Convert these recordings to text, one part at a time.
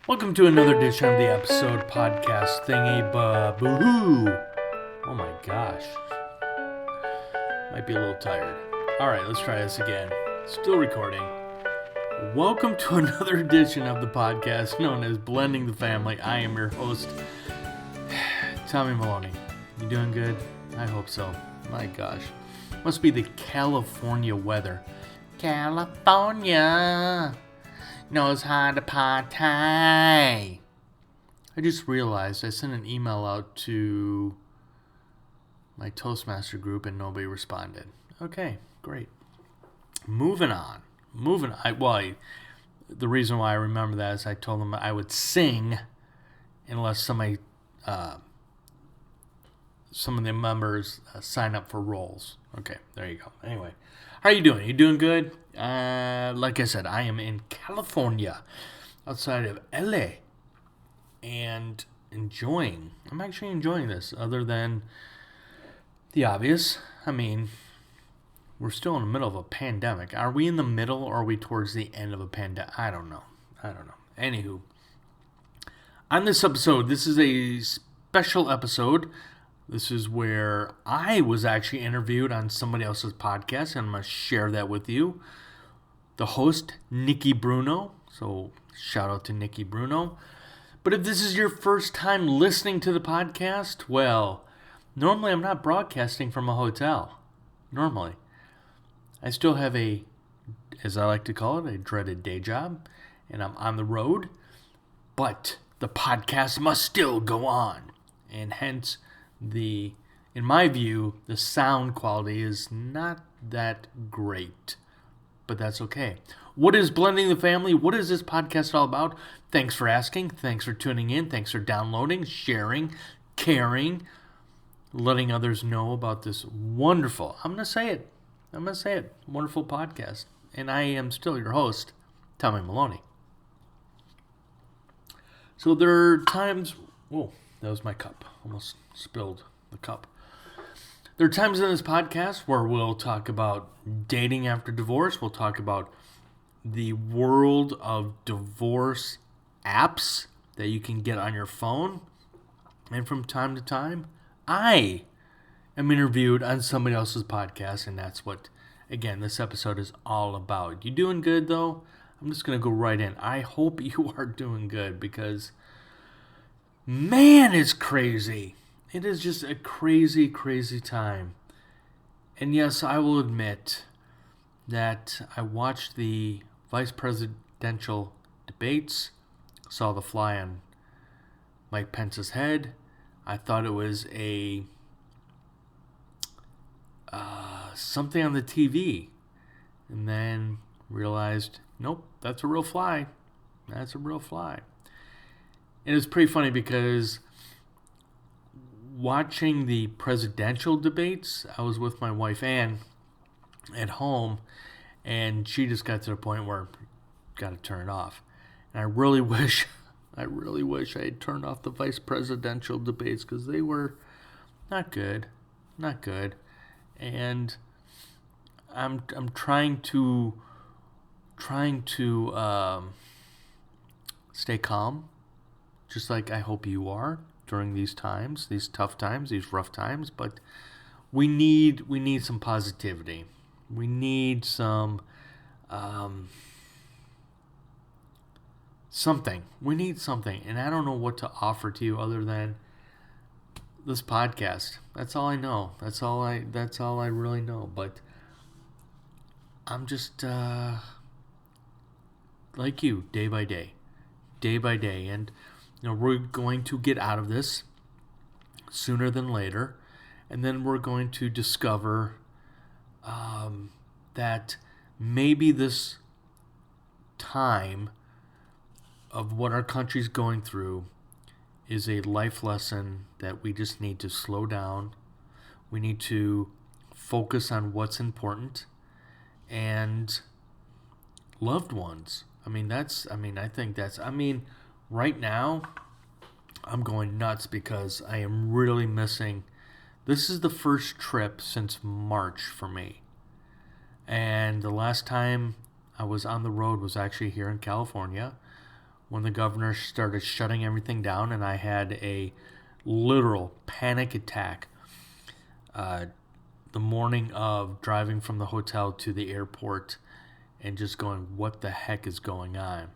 Welcome to another edition of the episode podcast thingy boo-hoo. Oh my gosh. Might be a little tired. Alright, let's try this again. Still recording. Welcome to another edition of the podcast known as Blending the Family. I am your host, Tommy Maloney. You doing good? I hope so. My gosh. Must be the California weather. California knows how to party. I just realized I sent an email out to my Toastmaster group and nobody responded. Okay, great. Moving on. The reason why I remember that is I told them I would sing unless some of the members sign up for roles. Okay, there you go. Anyway, how are you doing? You doing good? Like I said, I am in California, outside of LA, and I'm actually enjoying this, other than the obvious. I mean, we're still in the middle of a pandemic. Are we in the middle, or are we towards the end of a pandemic? I don't know. Anywho, on this episode, this is a special episode. This is where I was actually interviewed on somebody else's podcast, and I'm going to share that with you. The host, Nikki Bruno. So, shout out to Nikki Bruno. But if this is your first time listening to the podcast, well, normally I'm not broadcasting from a hotel. Normally. I still have as I like to call it, a dreaded day job, and I'm on the road. But the podcast must still go on. And hence, in my view, the sound quality is not that great, but that's okay. What is Blending the Family? What is this podcast all about? Thanks for asking. Thanks for tuning in. Thanks for downloading, sharing, caring, letting others know about this wonderful, I'm going to say it, wonderful podcast. And I am still your host, Tommy Maloney. So there are times, whoa, that was my cup. Almost spilled the cup. There are times in this podcast where we'll talk about dating after divorce. We'll talk about the world of divorce apps that you can get on your phone. And from time to time, I am interviewed on somebody else's podcast. And that's what, again, this episode is all about. You doing good, though? I'm just going to go right in. I hope you are doing good, because man, it's crazy. It is just a crazy, crazy time. And yes, I will admit that I watched the vice presidential debates, saw the fly on Mike Pence's head. I thought it was something on the TV. And then realized, nope, that's a real fly. And it's pretty funny because watching the presidential debates, I was with my wife Ann at home, and she just got to the point where got to turn it off. And I really wish I had turned off the vice presidential debates, because they were not good. And I'm trying to stay calm, just like I hope you are during these times, these tough times, these rough times. But we need some positivity. We need some something. We need something, and I don't know what to offer to you other than this podcast. That's all I know. That's all I really know. But I'm just like you, day by day, and we're going to get out of this sooner than later, and then we're going to discover that maybe this time of what our country's going through is a life lesson that we just need to slow down. We need to focus on what's important, and loved ones. Right now, I'm going nuts because I am really missing. This is the first trip since March for me. And the last time I was on the road was actually here in California, when the governor started shutting everything down, and I had a literal panic attack the morning of driving from the hotel to the airport and just going, what the heck is going on?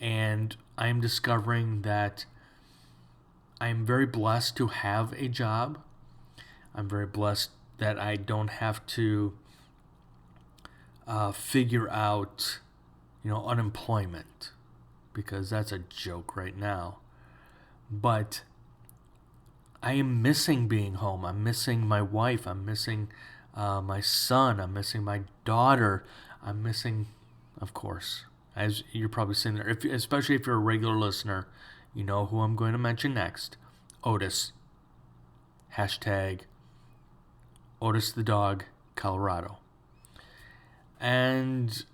And I'm discovering that I'm very blessed to have a job. I'm very blessed that I don't have to figure out, unemployment, because that's a joke right now. But I am missing being home. I'm missing my wife. I'm missing my son. I'm missing my daughter. I'm missing, of course, as you're probably sitting there, especially if you're a regular listener, you know who I'm going to mention next. Otis. Hashtag Otis the dog, Colorado. And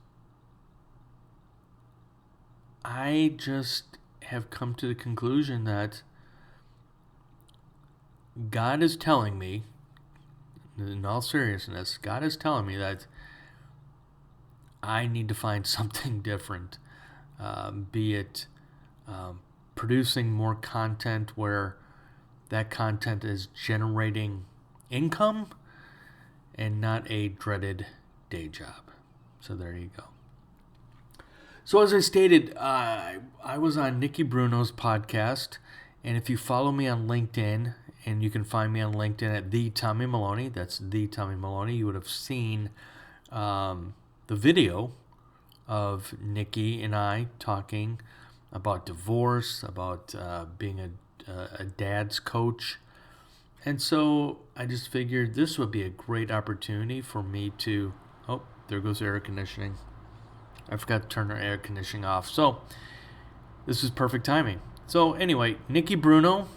I just have come to the conclusion that God is telling me, in all seriousness, God is telling me that I need to find something different, be it producing more content where that content is generating income and not a dreaded day job. So there you go. So as I stated, I was on Nikki Bruno's podcast, and if you follow me on LinkedIn, and you can find me on LinkedIn at The Tommy Maloney, that's The Tommy Maloney, you would have seen the video of Nikki and I talking about divorce, about being a dad's coach. And so I just figured this would be a great opportunity for me to... Oh, there goes air conditioning. I forgot to turn our air conditioning off. So this is perfect timing. So anyway, Nikki Bruno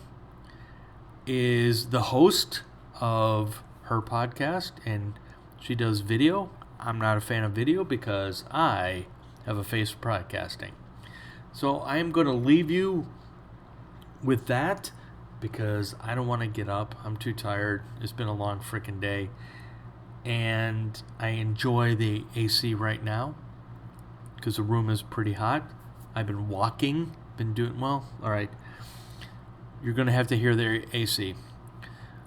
is the host of her podcast, and she does video. I'm not a fan of video because I have a face for podcasting. So I am going to leave you with that because I don't want to get up. I'm too tired. It's been a long freaking day. And I enjoy the AC right now because the room is pretty hot. I've been walking, all right. You're going to have to hear the AC.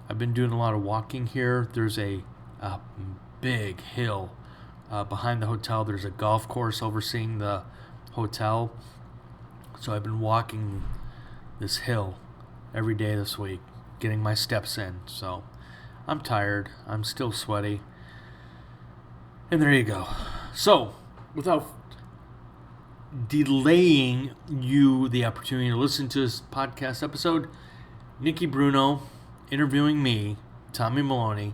I've been doing a lot of walking here. There's a big hill behind the hotel. There's a golf course overseeing the hotel. So I've been walking this hill every day this week, getting my steps in. So I'm tired. I'm still sweaty. And there you go. So without delaying you the opportunity to listen to this podcast episode, Nikki Bruno interviewing me, Tommy Maloney,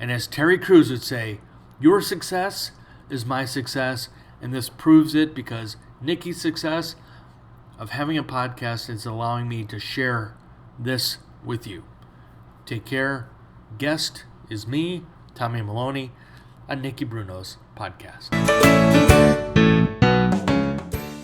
and as Terry Crews would say, your success is my success, and this proves it because Nikki's success of having a podcast is allowing me to share this with you. Take care. Guest is me, Tommy Maloney, on Nikki Bruno's podcast,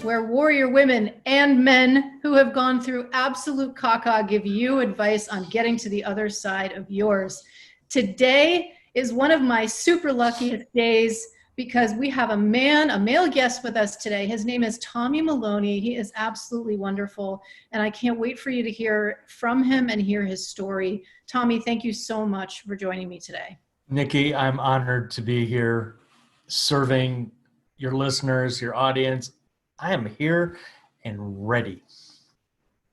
where warrior women and men who have gone through absolute caca give you advice on getting to the other side of yours. Today is one of my super luckiest days because we have a male guest with us today. His name is Tommy Maloney. He is absolutely wonderful, and I can't wait for you to hear from him and hear his story. Tommy, thank you so much for joining me today. Nikki, I'm honored to be here serving your listeners, your audience. I am here and ready.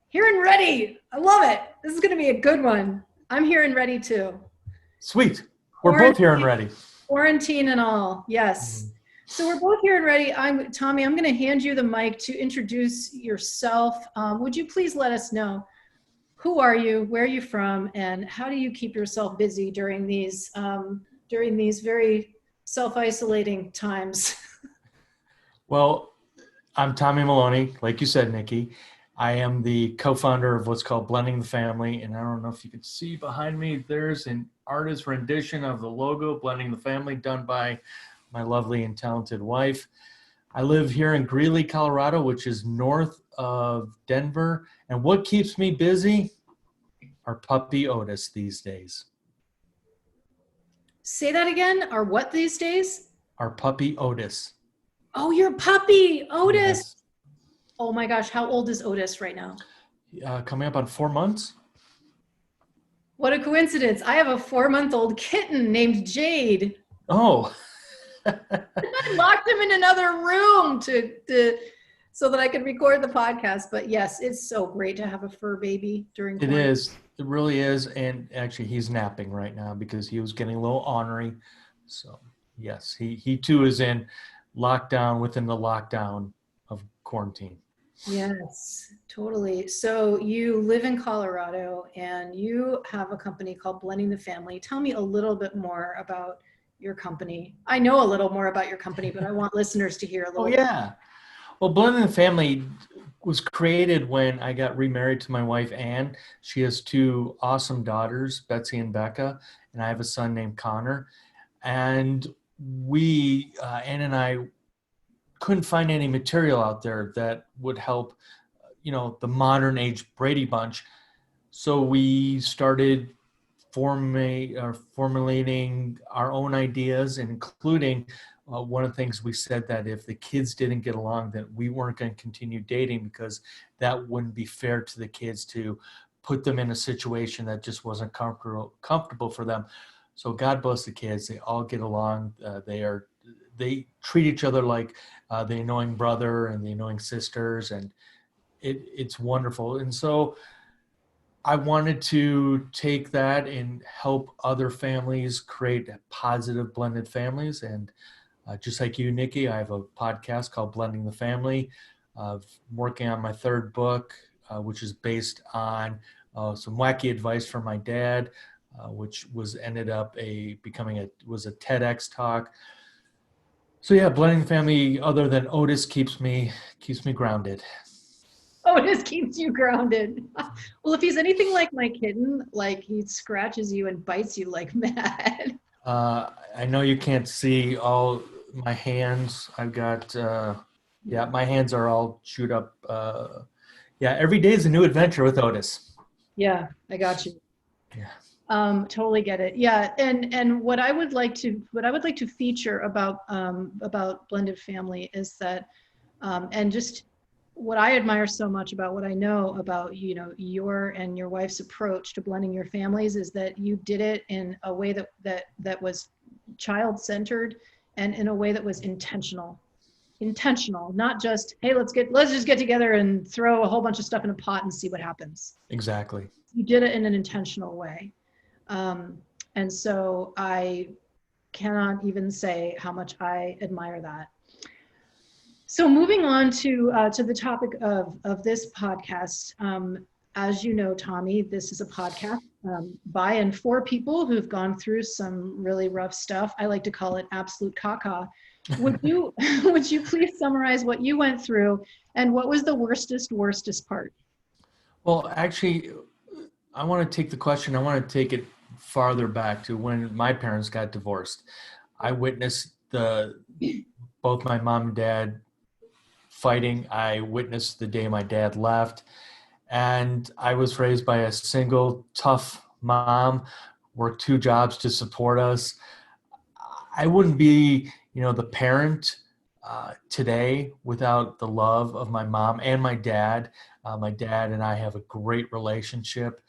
Here and ready. I love it. This is going to be a good one. I'm here and ready too. Sweet. We're both here and ready. Quarantine and all. Yes. Mm-hmm. So we're both here and ready. Tommy, I'm going to hand you the mic to introduce yourself. Would you please let us know who are you, where are you from, and how do you keep yourself busy during these very self-isolating times? Well, I'm Tommy Maloney, like you said, Nikki. I am the co-founder of what's called Blending the Family, and I don't know if you can see behind me, there's an artist rendition of the logo, Blending the Family, done by my lovely and talented wife. I live here in Greeley, Colorado, which is north of Denver, and what keeps me busy? Our puppy Otis these days. Say that again, our what these days? Our puppy Otis. Oh, your puppy, Otis. Yes. Oh my gosh, how old is Otis right now? Coming up on 4 months. What a coincidence. I have a 4-month-old kitten named Jade. Oh. I locked him in another room so that I could record the podcast. But yes, it's so great to have a fur baby during It quarantine. is. It really is. And actually, he's napping right now because he was getting a little ornery. So, yes, he too is in lockdown within the lockdown of quarantine. Yes, totally. So you live in Colorado and you have a company called Blending the Family. Tell me a little bit more about your company. I know a little more about your company, but I want listeners to hear a little. Oh, yeah. Well, Blending the Family was created when I got remarried to my wife, Ann. She has 2 awesome daughters, Betsy and Becca, and I have a son named Connor. And we, Ann and I, couldn't find any material out there that would help, the modern age Brady Bunch. So we started formulating our own ideas, including one of the things we said that if the kids didn't get along, that we weren't going to continue dating because that wouldn't be fair to the kids to put them in a situation that just wasn't comfortable for them. So God bless the kids; they all get along. They treat each other like the annoying brother and the annoying sisters, and it's wonderful. And so I wanted to take that and help other families create positive blended families. And just like you, Nikki, I have a podcast called Blending the Family. I'm working on my 3rd book, which is based on some wacky advice from my dad, which ended up becoming a TEDx talk. So yeah, Blending the Family, other than Otis, keeps me grounded. Otis keeps you grounded. Well, if he's anything like my kitten, like he scratches you and bites you like mad. I know you can't see all my hands. I've got, my hands are all chewed up. Every day is a new adventure with Otis. Yeah, I got you. Yeah. Totally get it. Yeah, and what I would like to feature about blended family is that, and just what I admire so much about what I know about your and your wife's approach to blending your families is that you did it in a way that was child-centered and in a way that was intentional, not just, hey, let's just get together and throw a whole bunch of stuff in a pot and see what happens. Exactly. You did it in an intentional way. And so I cannot even say how much I admire that. So moving on to the topic of this podcast, as you know, Tommy, this is a podcast by and for people who've gone through some really rough stuff. I like to call it absolute caca. Would you please summarize what you went through and what was the worstest part? Well, actually, I want to take the question. I want to take it farther back to when my parents got divorced. I witnessed both my mom and dad fighting. I witnessed the day my dad left, and I was raised by a single tough mom, worked 2 jobs to support us. I wouldn't be, the parent today without the love of my mom and my dad. My dad and I have a great relationship.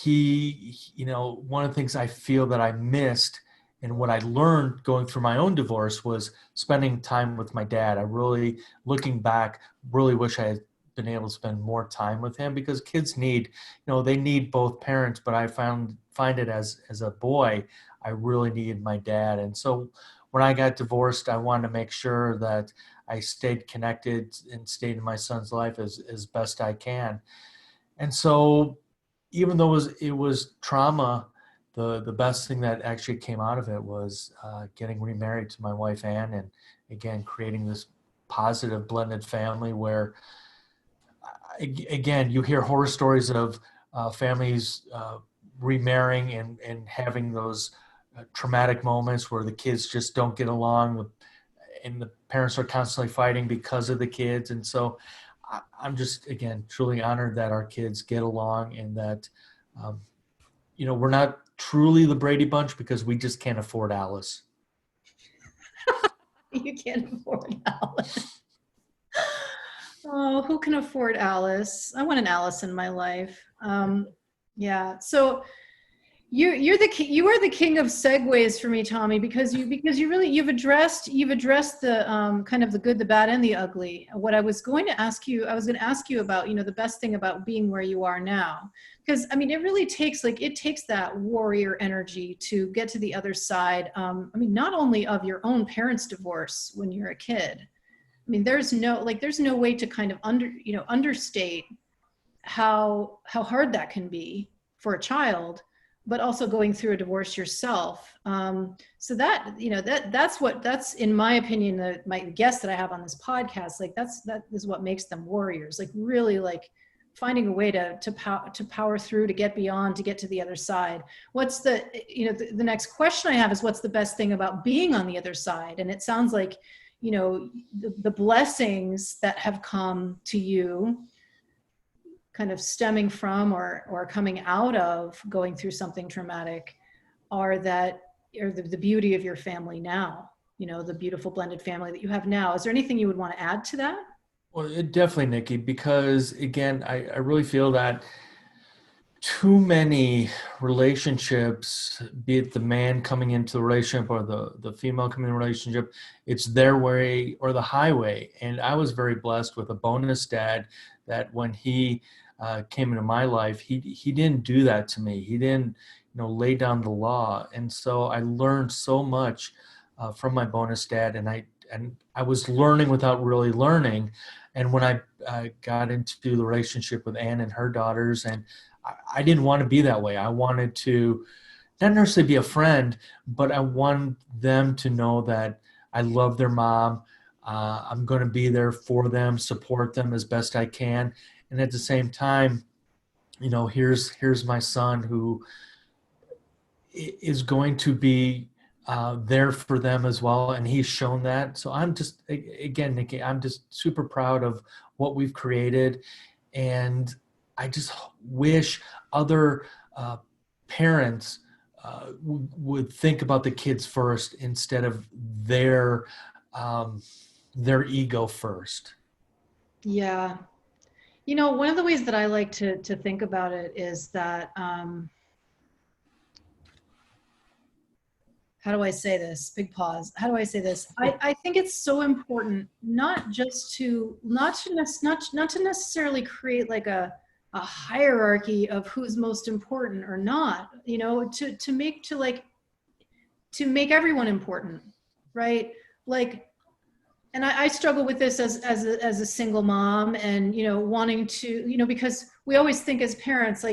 One of the things I feel that I missed and what I learned going through my own divorce was spending time with my dad. I really, looking back, really wish I had been able to spend more time with him because kids need, they need both parents, but I find it as a boy, I really needed my dad. And so when I got divorced, I wanted to make sure that I stayed connected and stayed in my son's life as best I can. And so even though it was trauma, the best thing that actually came out of it was getting remarried to my wife, Ann, and again, creating this positive blended family where, again, you hear horror stories of families remarrying and having those traumatic moments where the kids just don't get along and the parents are constantly fighting because of the kids. And so I'm just, again, truly honored that our kids get along and that, we're not truly the Brady Bunch because we just can't afford Alice. You can't afford Alice. Oh, who can afford Alice? I want an Alice in my life. Yeah. So you are the king of segues for me, Tommy, because you've addressed the kind of the good, the bad, and the ugly. What I was going to ask you about, the best thing about being where you are now, because I mean, it really takes that warrior energy to get to the other side. I mean, not only of your own parents' divorce when you're a kid. I mean, there's no way to kind of understate how hard that can be for a child, but also going through a divorce yourself. So that, that's in my opinion, my guest that I have on this podcast, that is what makes them warriors, really finding a way to power through, to get beyond, to get to the other side. What's the next question I have is, what's the best thing about being on the other side? And it sounds like, the blessings that have come to you kind of stemming from or coming out of going through something traumatic are the beauty of your family now, the beautiful blended family that you have now. Is there anything you would want to add to that? Well, definitely, Nikki, because again, I really feel that too many relationships, be it the man coming into the relationship or the female coming in the relationship, it's their way or the highway. And I was very blessed with a bonus dad that when he came into my life, he didn't do that to me. He didn't, lay down the law. And so I learned so much from my bonus dad, and I was learning without really learning. And when I got into the relationship with Ann and her daughters, and I didn't want to be that way. I wanted to not necessarily be a friend, but I wanted them to know that I love their mom. I'm going to be there for them, support them as best I can. And at the same time, here's my son who is going to be there for them as well. And he's shown that. So I'm just, again, Nikki, I'm just super proud of what we've created. And I just wish other parents would think about the kids first instead of their ego first. Yeah. One of the ways that I like to think about it is that, how do I say this? Big pause. How do I say this? I think it's so important not to necessarily create like a hierarchy of who's most important or not, to make everyone important, right? And I struggle with this as a single mom, and wanting to, because we always think as parents,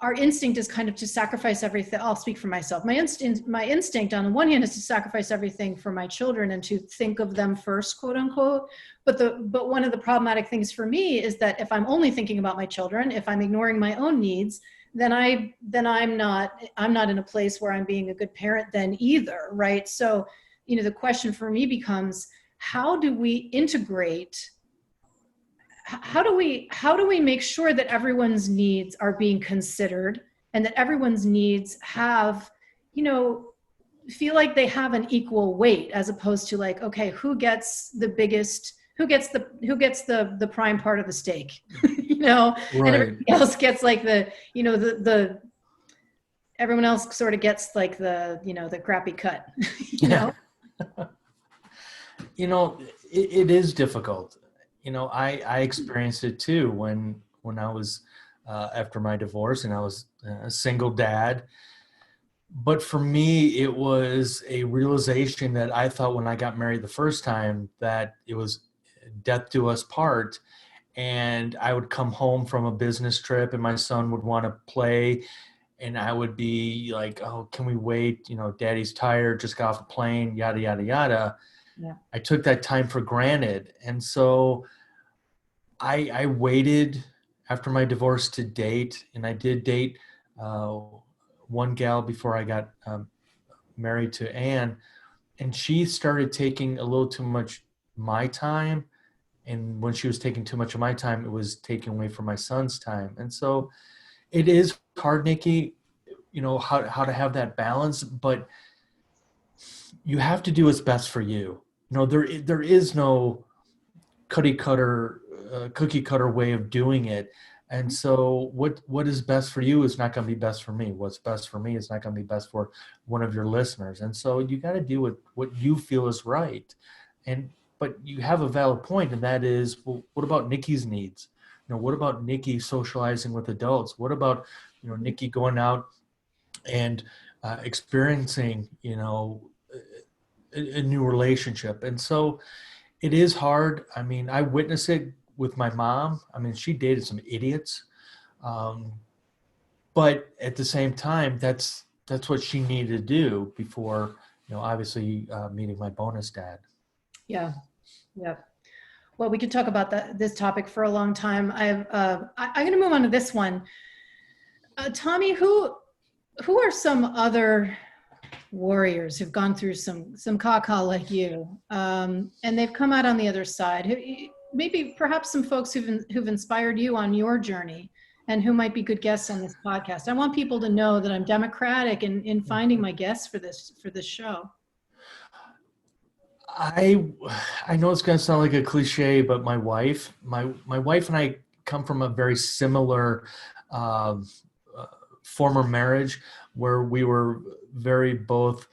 our instinct is kind of to sacrifice everything. I'll speak for myself. My instinct on the one hand is to sacrifice everything for my children and to think of them first, quote unquote. But one of the problematic things for me is that if I'm only thinking about my children, if I'm ignoring my own needs, then I'm not in a place where I'm being a good parent then either, right? So, the question for me becomes, how do we integrate? How do we make sure that everyone's needs are being considered, and that everyone's needs have, feel like they have an equal weight, as opposed to okay, who gets the prime part of the steak, right. And everybody else gets everyone else sort of gets the crappy cut, know? It is difficult. I experienced it too when I was after my divorce, and I was a single dad. But for me, it was a realization that I thought when I got married the first time that it was death do us part. And I would come home from a business trip and my son would want to play. And I would be like, oh, can we wait? Daddy's tired, just got off a plane, yada, yada, yada. Yeah. I took that time for granted. And so I waited after my divorce to date, and I did date one gal before I got married to Ann, and she started taking a little too much my time. And when she was taking too much of my time, it was taking away from my son's time. And so it is hard, Nikki, how to have that balance, but you have to do what's best for you. There is no cookie cutter a cookie cutter way of doing it. And so what is best for you is not going to be best for me. What's best for me is not going to be best for one of your listeners. And so you got to do what you feel is right. But you have a valid point, and that is, well, what about Nikki's needs? What about Nikki socializing with adults? What about, Nikki going out and experiencing, a new relationship? And so it is hard. I mean, I witnessed it with my mom. I mean, she dated some idiots. But at the same time, that's what she needed to do before, obviously meeting my bonus dad. Yeah. Yeah. Well, we could talk about this topic for a long time. I'm going to move on to this one. Tommy, who are some other warriors who've gone through some caca like you, and they've come out on the other side? Maybe perhaps some folks who've inspired you on your journey and who might be good guests on this podcast. I want people to know that I'm democratic in finding my guests for this show. I know it's going to sound like a cliche, but my wife and I come from a very similar former marriage where we were very both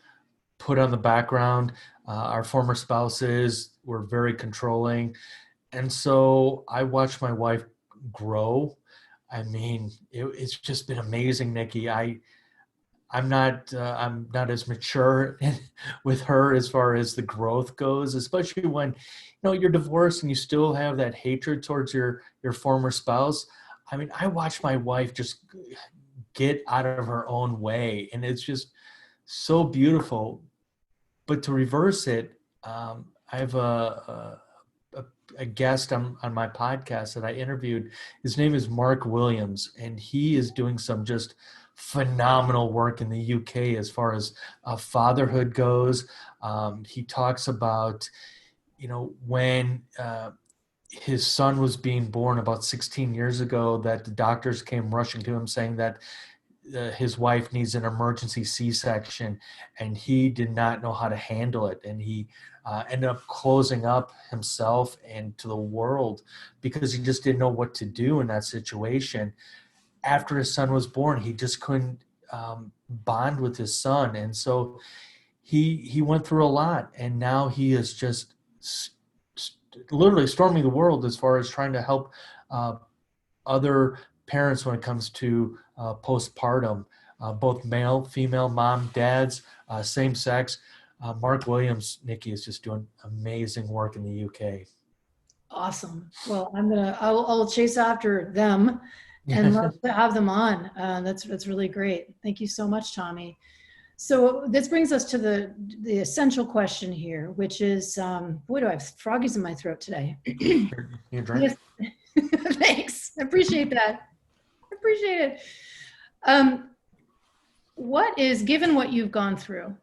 put on the background. Our former spouses were very controlling. And so I watched my wife grow. I mean, it's just been amazing, Nikki. I'm not as mature with her as far as the growth goes, especially when, you're divorced and you still have that hatred towards your former spouse. I mean, I watched my wife just get out of her own way, and it's just so beautiful. But to reverse it, I have a guest on my podcast that I interviewed. His name is Mark Williams, and he is doing some just phenomenal work in the UK as far as fatherhood goes. He talks about, when his son was being born about 16 years ago, that the doctors came rushing to him saying that his wife needs an emergency C-section, and he did not know how to handle it. And he ended up closing up himself and to the world because he just didn't know what to do in that situation. After his son was born, he just couldn't bond with his son. And so he went through a lot, and now he is just literally storming the world as far as trying to help other parents when it comes to postpartum, both male, female, mom, dads, same sex. Mark Williams, Nikki, is just doing amazing work in the UK. Awesome. Well, I'll chase after them and love to have them on. That's really great. Thank you so much, Tommy. So this brings us to the essential question here, which is, boy, do I have froggies in my throat today. You drink? Thanks. I appreciate that. I appreciate it. Given what you've gone through,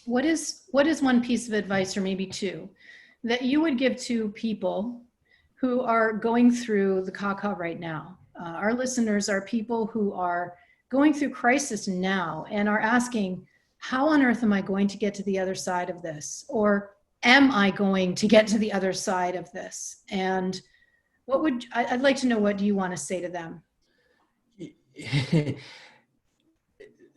what is one piece of advice, or maybe two, that you would give to people who are going through the caca right now? Our listeners are people who are going through crisis now and are asking, how on earth am I going to get to the other side of this? Or am I going to get to the other side of this? And I'd like to know, what do you want to say to them?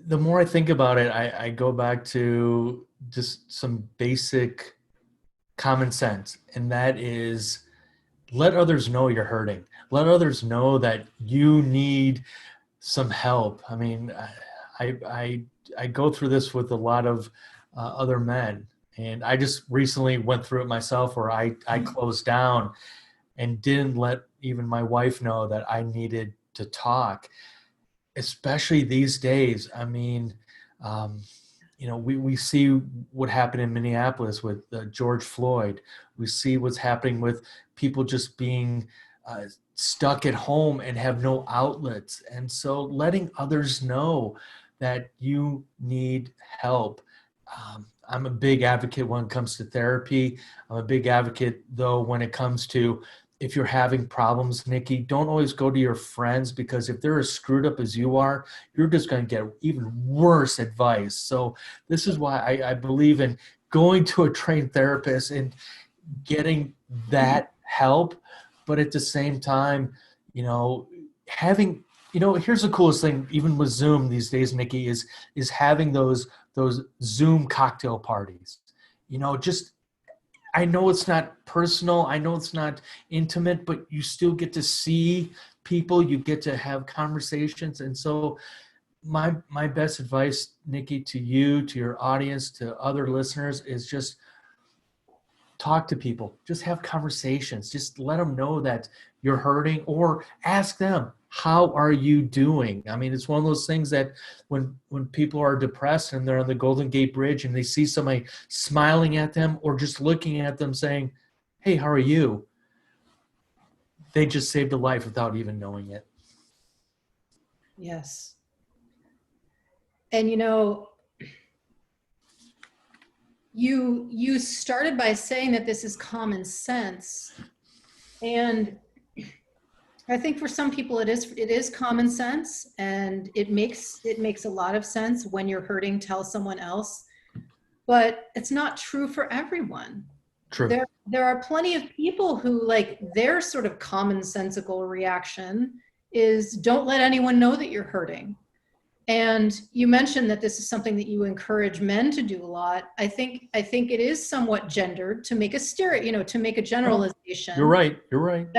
The more I think about it, I go back to just some basic common sense, and that is, let others know you're hurting. Let others know that you need some help. I mean, I go through this with a lot of other men, and I just recently went through it myself, where I closed down and didn't let even my wife know that I needed to talk, especially these days. I mean, we see what happened in Minneapolis with George Floyd. We see what's happening with people just being stuck at home and have no outlets. And so letting others know that you need help. I'm a big advocate when it comes to therapy. I'm a big advocate, though, when it comes to, if you're having problems, Nikki, don't always go to your friends, because if they're as screwed up as you are, you're just going to get even worse advice. So this is why I believe in going to a trained therapist and getting that help, but at the same time, having, here's the coolest thing, even with Zoom these days, Nikki, is having those Zoom cocktail parties. Just, I know it's not personal, I know it's not intimate, but you still get to see people, you get to have conversations. And so my best advice, Nikki, to you, to your audience, to other listeners, is just talk to people, just have conversations, just let them know that you're hurting, or ask them, how are you doing? I mean, it's one of those things that when people are depressed and they're on the Golden Gate Bridge and they see somebody smiling at them or just looking at them saying, hey, how are you? They just saved a life without even knowing it. Yes. And you started by saying that this is common sense. And I think for some people it is common sense, and it makes a lot of sense. When you're hurting, tell someone else. But it's not true for everyone. True. There are plenty of people who, like, their sort of commonsensical reaction is don't let anyone know that you're hurting. And you mentioned that this is something that you encourage men to do a lot. I think it is somewhat gendered to make to make a generalization. You're right.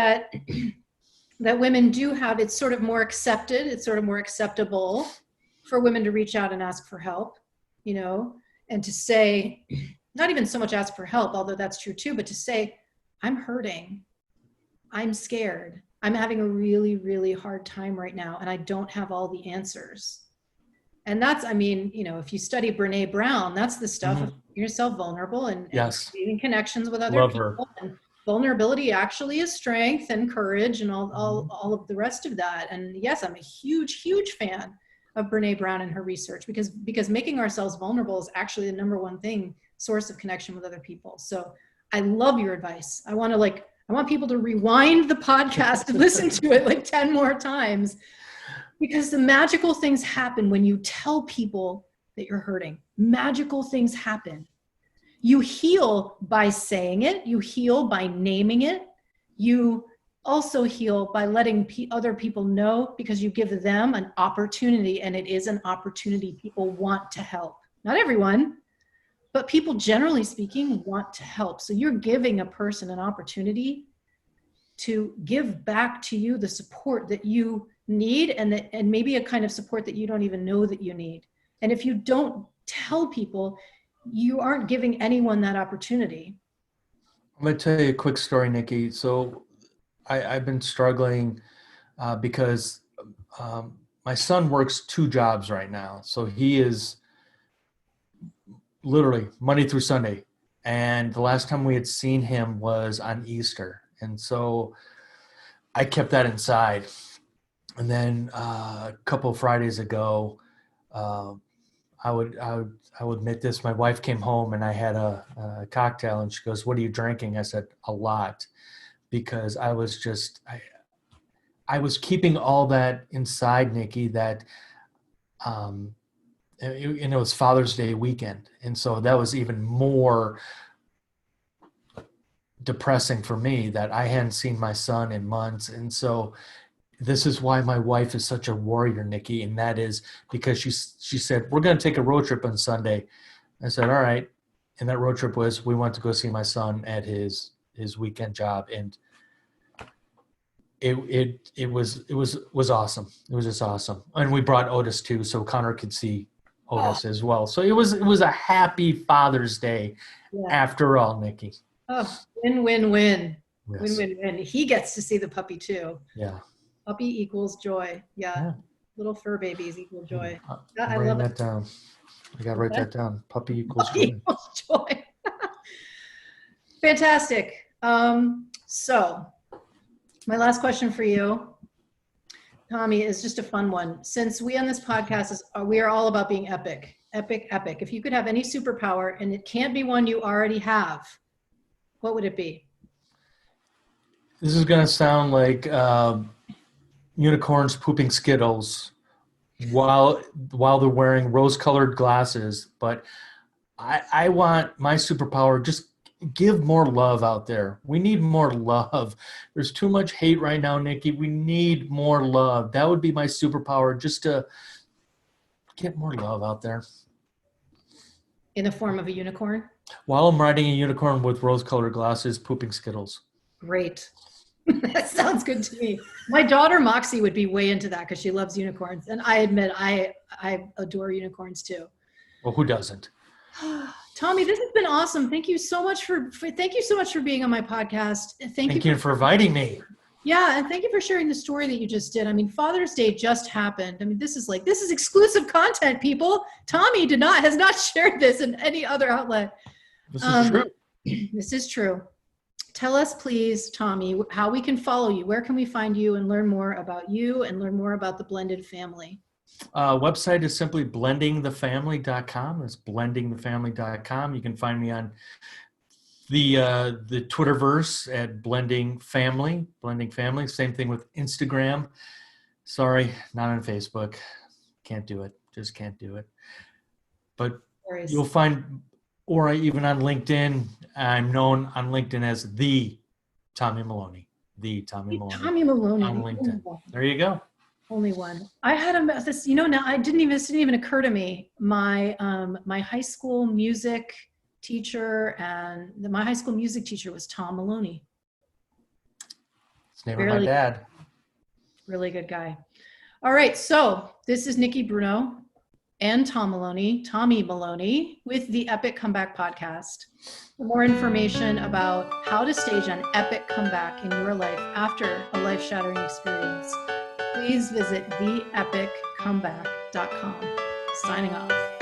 That women do have, it's sort of more accepted, it's sort of more acceptable for women to reach out and ask for help, and to say, not even so much ask for help, although that's true too, but to say, I'm hurting, I'm scared, I'm having a really, really hard time right now, and I don't have all the answers. And that's, if you study Brene Brown, that's the stuff of making yourself vulnerable and creating connections with other people. And vulnerability actually is strength and courage and all of the rest of that. And yes, I'm a huge, huge fan of Brene Brown and her research, because making ourselves vulnerable is actually the number one source of connection with other people. So I love your advice. I want people to rewind the podcast and listen to it like 10 more times, because the magical things happen when you tell people that you're hurting. Magical things happen. You heal by saying it. You heal by naming it. You also heal by letting other people know, because you give them an opportunity, and it is an opportunity. People want to help. Not everyone, but people, generally speaking, want to help. So you're giving a person an opportunity to give back to you the support that you need, and maybe a kind of support that you don't even know that you need. And if you don't tell people, you aren't giving anyone that opportunity. I'm going to tell you a quick story, Nikki. So I've been struggling because my son works 2 jobs right now. So he is literally Monday through Sunday. And the last time we had seen him was on Easter. And so I kept that inside. And then a couple of Fridays ago, I would admit this. My wife came home and I had a cocktail, and she goes, "What are you drinking?" I said, "A lot," because I was just, I was keeping all that inside, Nikki, that, it was Father's Day weekend. And so that was even more depressing for me, that I hadn't seen my son in months. And so this is why my wife is such a warrior, Nikki, and that is because she said, "We're going to take a road trip on Sunday." I said, "All right." And that road trip was, we went to go see my son at his weekend job, and it was awesome. It was just awesome. And we brought Otis too, so Connor could see Otis as well. So it was a happy Father's Day after all, Nikki. Oh, win. Yes. Win. He gets to see the puppy too. Yeah. Puppy equals joy. Yeah. Little fur babies equal joy. I'm writing that down. I got to write that down. Puppy equals joy. Fantastic. So my last question for you, Tommy, is just a fun one. Since we on this podcast we are all about being epic. If you could have any superpower, and it can't be one you already have, what would it be? This is going to sound like unicorns pooping Skittles while they're wearing rose-colored glasses, but I want my superpower, just give more love out there. We need more love. There's too much hate right now, Nikki. We need more love. That would be my superpower, just to get more love out there. In the form of a unicorn? While I'm riding a unicorn with rose-colored glasses, pooping Skittles. Great. That sounds good to me. My daughter Moxie would be way into that because she loves unicorns. And I admit, I adore unicorns too. Well, who doesn't? Tommy, this has been awesome. Thank you so much for being on my podcast. Thank you for inviting me. Yeah, and thank you for sharing the story that you just did. I mean, Father's Day just happened. I mean, this is exclusive content, people. Tommy has not shared this in any other outlet. This is true. This is true. Tell us, please, Tommy, how we can follow you. Where can we find you and learn more about you and learn more about the blended family? Website is simply blendingthefamily.com. It's blendingthefamily.com. You can find me on the Twitterverse at blending family. Same thing with Instagram. Sorry, not on Facebook. Can't do it. Just can't do it. But you'll find, or even on LinkedIn, I'm known on LinkedIn as the Tommy Maloney. Tommy Maloney on LinkedIn. There you go. Only one. I had this. Now this didn't even occur to me. My high school music teacher was Tom Maloney. It's the name of my dad. Really good guy. All right, so this is Nikki Bruno and Tommy Maloney with the Epic Comeback Podcast. For more information about how to stage an epic comeback in your life after a life-shattering experience, please visit theepiccomeback.com. Signing off.